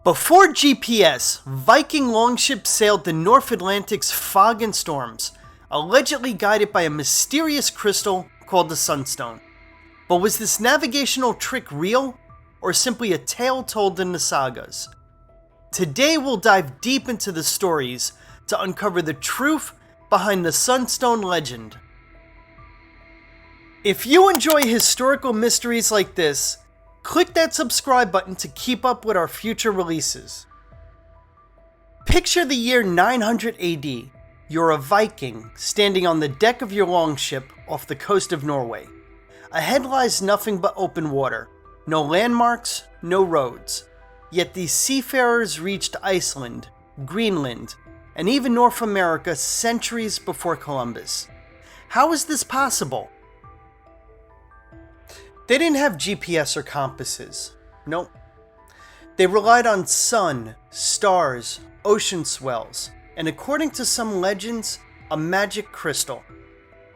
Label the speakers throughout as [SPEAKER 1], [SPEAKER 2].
[SPEAKER 1] Before GPS, Viking longships sailed the North Atlantic's fog and storms, allegedly guided by a mysterious crystal called the Sunstone. But was this navigational trick real, or simply a tale told in the sagas? Today we'll dive deep into the stories to uncover the truth behind the Sunstone legend. If you enjoy historical mysteries like this, click that subscribe button to keep up with our future releases. Picture the year 900 AD. You're a Viking standing on the deck of your longship off the coast of Norway. Ahead lies nothing but open water. No landmarks, no roads. Yet these seafarers reached Iceland, Greenland, and even North America centuries before Columbus. How is this possible? They didn't have GPS or compasses. Nope. They relied on sun, stars, ocean swells, and according to some legends, a magic crystal.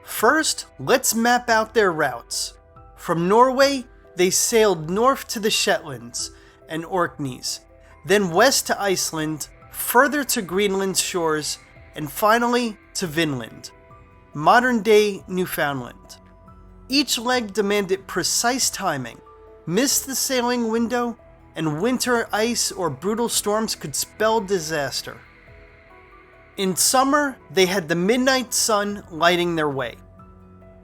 [SPEAKER 1] First, let's map out their routes. From Norway, they sailed north to the Shetlands and Orkneys, then west to Iceland, further to Greenland's shores, and finally to Vinland, modern-day Newfoundland. Each leg demanded precise timing. Miss the sailing window, and winter ice or brutal storms could spell disaster. In summer, they had the midnight sun lighting their way.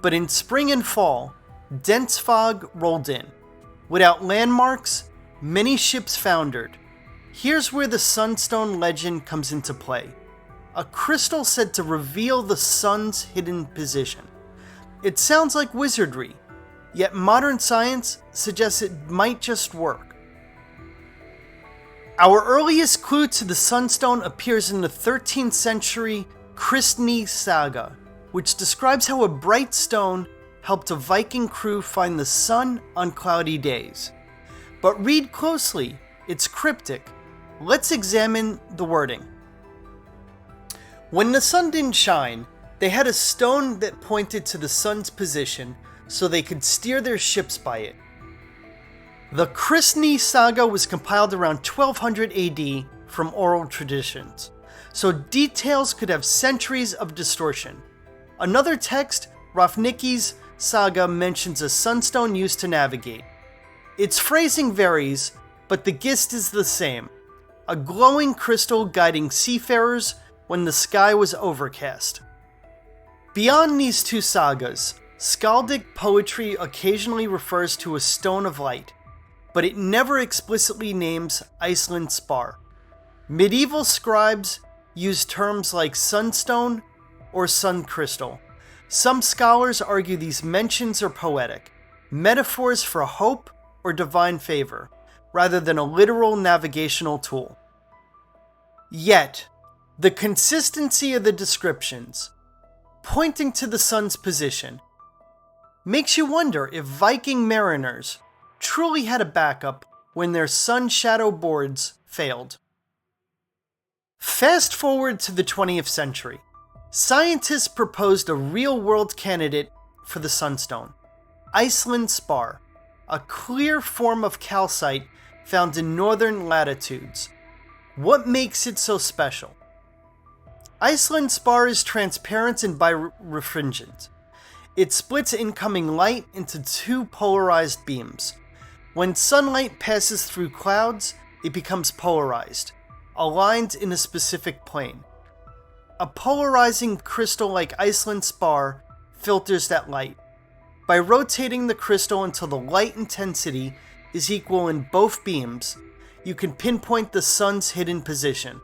[SPEAKER 1] But in spring and fall, dense fog rolled in. Without landmarks, many ships foundered. Here's where the Sunstone legend comes into play. A crystal said to reveal the sun's hidden position. It sounds like wizardry, yet modern science suggests it might just work. Our earliest clue to the Sunstone appears in the 13th century Kristni saga, which describes how a bright stone helped a Viking crew find the sun on cloudy days. But read closely, it's cryptic. Let's examine the wording. When the sun didn't shine, they had a stone that pointed to the sun's position so they could steer their ships by it. The Kristni saga was compiled around 1200 AD from oral traditions, so details could have centuries of distortion. Another text, Rafniki's saga, mentions a sunstone used to navigate. Its phrasing varies, but the gist is the same. A glowing crystal guiding seafarers when the sky was overcast. Beyond these two sagas, skaldic poetry occasionally refers to a stone of light, but it never explicitly names Iceland spar. Medieval scribes used terms like sunstone or sun crystal. Some scholars argue these mentions are poetic, metaphors for hope or divine favor, rather than a literal navigational tool. Yet, the consistency of the descriptions, pointing to the sun's position, makes you wonder if Viking mariners truly had a backup when their sun shadow boards failed. Fast forward to the 20th century. Scientists proposed a real-world candidate for the Sunstone, Iceland spar, a clear form of calcite found in northern latitudes. What makes it so special? Iceland spar is transparent and birefringent. It splits incoming light into two polarized beams. When sunlight passes through clouds, it becomes polarized, aligned in a specific plane. A polarizing crystal like Iceland spar filters that light. By rotating the crystal until the light intensity is equal in both beams, you can pinpoint the sun's hidden position.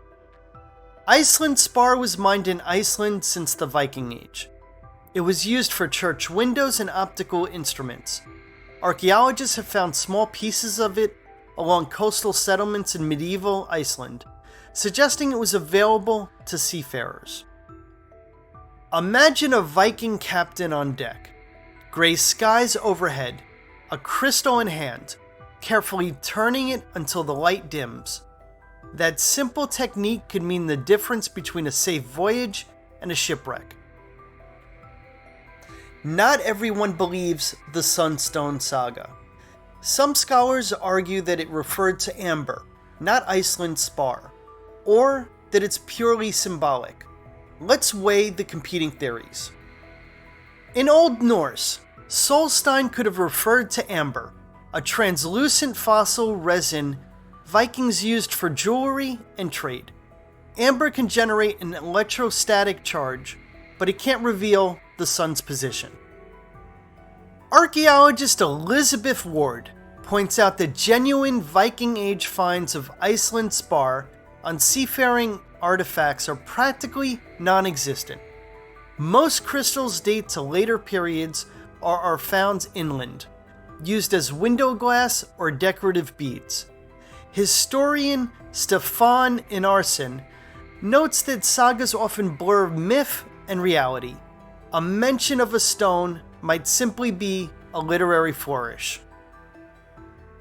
[SPEAKER 1] Iceland spar was mined in Iceland since the Viking Age. It was used for church windows and optical instruments. Archaeologists have found small pieces of it along coastal settlements in medieval Iceland, suggesting it was available to seafarers. Imagine a Viking captain on deck, gray skies overhead, a crystal in hand, carefully turning it until the light dims. That simple technique could mean the difference between a safe voyage and a shipwreck. Not everyone believes the Sunstone saga. Some scholars argue that it referred to amber, not Iceland spar, or that it's purely symbolic. Let's weigh the competing theories. In Old Norse, Sunstone could have referred to amber, a translucent fossil resin Vikings used for jewelry and trade. Amber can generate an electrostatic charge, but it can't reveal the sun's position. Archaeologist Elizabeth Ward points out that genuine Viking Age finds of Iceland spar on seafaring artifacts are practically non-existent. Most crystals date to later periods or are found inland, used as window glass or decorative beads. Historian Stefan Inarsson notes that sagas often blur myth and reality. A mention of a stone might simply be a literary flourish.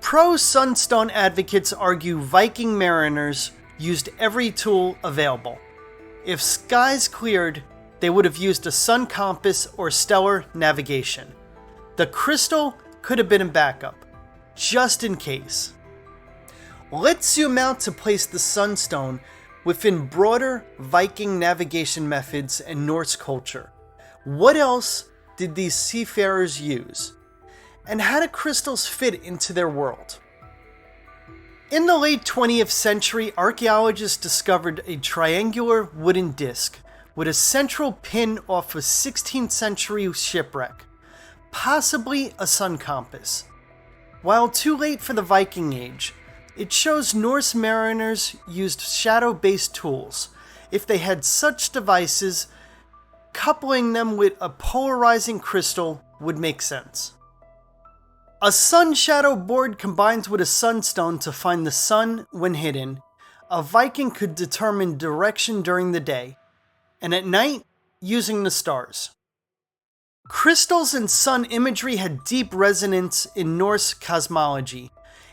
[SPEAKER 1] Pro-Sunstone advocates argue Viking mariners used every tool available. If skies cleared, they would have used a sun compass or stellar navigation. The crystal could have been in backup, just in case. Let's zoom out to place the Sunstone within broader Viking navigation methods and Norse culture. What else did these seafarers use? And how do crystals fit into their world? In the late 20th century, archaeologists discovered a triangular wooden disc with a central pin off a 16th century shipwreck, possibly a sun compass. While too late for the Viking Age, it shows Norse mariners used shadow-based tools. If they had such devices, coupling them with a polarizing crystal would make sense. A sun shadow board combines with a sunstone to find the sun when hidden. A Viking could determine direction during the day, and at night, using the stars. Crystals and sun imagery had deep resonance in Norse cosmology.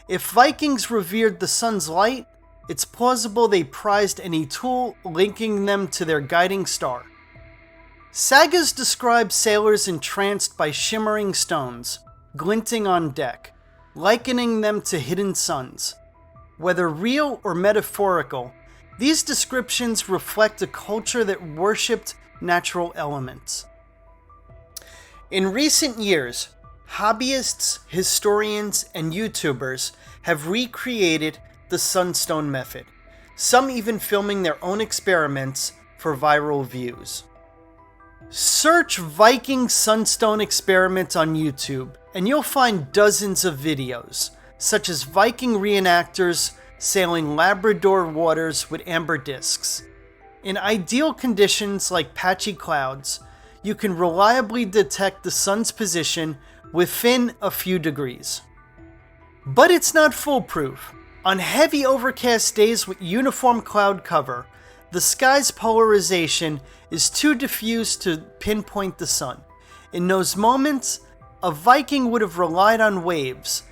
[SPEAKER 1] If Vikings revered the sun's light, it's plausible they prized any tool linking them to their guiding star. Sagas describe sailors entranced by shimmering stones, glinting on deck, likening them to hidden suns. Whether real or metaphorical, these descriptions reflect a culture that worshipped natural elements. In recent years, hobbyists, historians, and YouTubers have recreated the Sunstone method, some even filming their own experiments for viral views. Search Viking Sunstone experiments on YouTube, and you'll find dozens of videos, such as Viking reenactors sailing Labrador waters with amber discs. In ideal conditions like patchy clouds, you can reliably detect the sun's position within a few degrees. But it's not foolproof. On heavy overcast days with uniform cloud cover, the sky's polarization is too diffuse to pinpoint the sun. In those moments, a Viking would have relied on waves,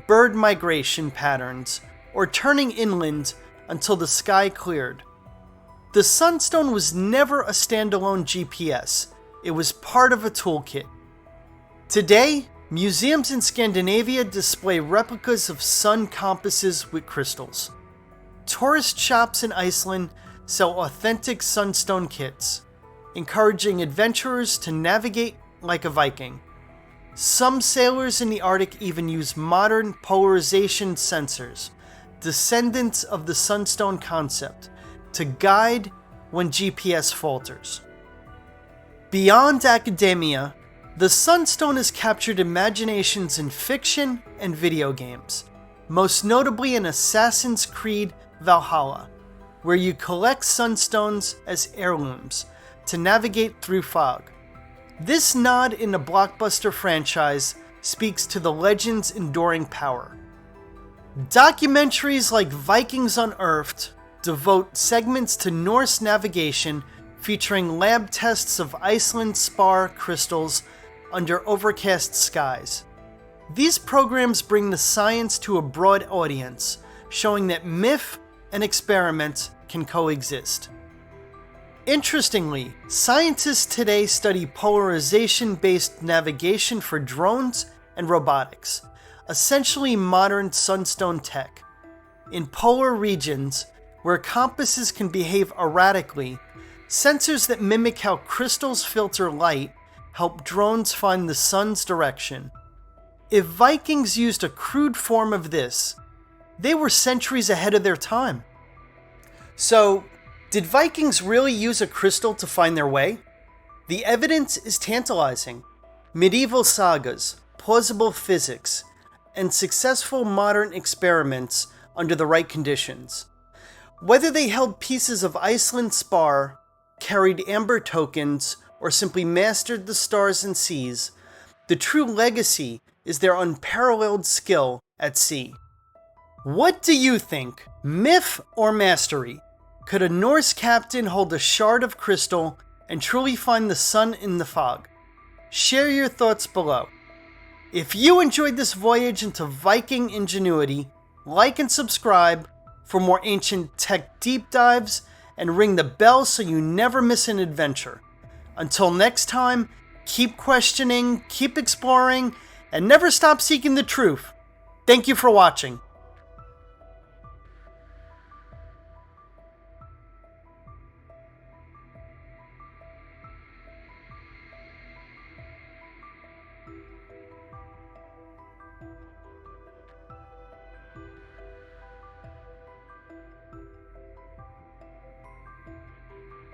[SPEAKER 1] bird migration patterns, or turning inland until the sky cleared. The Sunstone was never a standalone GPS. It was part of a toolkit. Today, museums in Scandinavia display replicas of sun compasses with crystals. Tourist shops in Iceland sell authentic Sunstone kits, encouraging adventurers to navigate like a Viking. Some sailors in the Arctic even use modern polarization sensors, descendants of the Sunstone concept, to guide when GPS falters. Beyond academia, the Sunstone has captured imaginations in fiction and video games, most notably in Assassin's Creed Valhalla, where you collect sunstones as heirlooms to navigate through fog. This nod in the blockbuster franchise speaks to the legend's enduring power. Documentaries like Vikings Unearthed devote segments to Norse navigation, featuring lab tests of Iceland spar crystals under overcast skies. These programs bring the science to a broad audience, showing that myth and experiment can coexist. Interestingly, scientists today study polarization-based navigation for drones and robotics, essentially modern Sunstone tech. in polar regions where compasses can behave erratically, sensors that mimic how crystals filter light help drones find the sun's direction. If Vikings used a crude form of this, they were centuries ahead of their time. So, did Vikings really use a crystal to find their way? The evidence is tantalizing. Medieval sagas, plausible physics, and successful modern experiments under the right conditions. Whether they held pieces of Iceland spar, carried amber tokens, or simply mastered the stars and seas, the true legacy is their unparalleled skill at sea. What do you think? Myth or mastery? Could a Norse captain hold a shard of crystal and truly find the sun in the fog? Share your thoughts below. If you enjoyed this voyage into Viking ingenuity, like and subscribe for more ancient tech deep dives, and ring the bell so you never miss an adventure. Until next time, keep questioning, keep exploring, and never stop seeking the truth. Thank you for watching.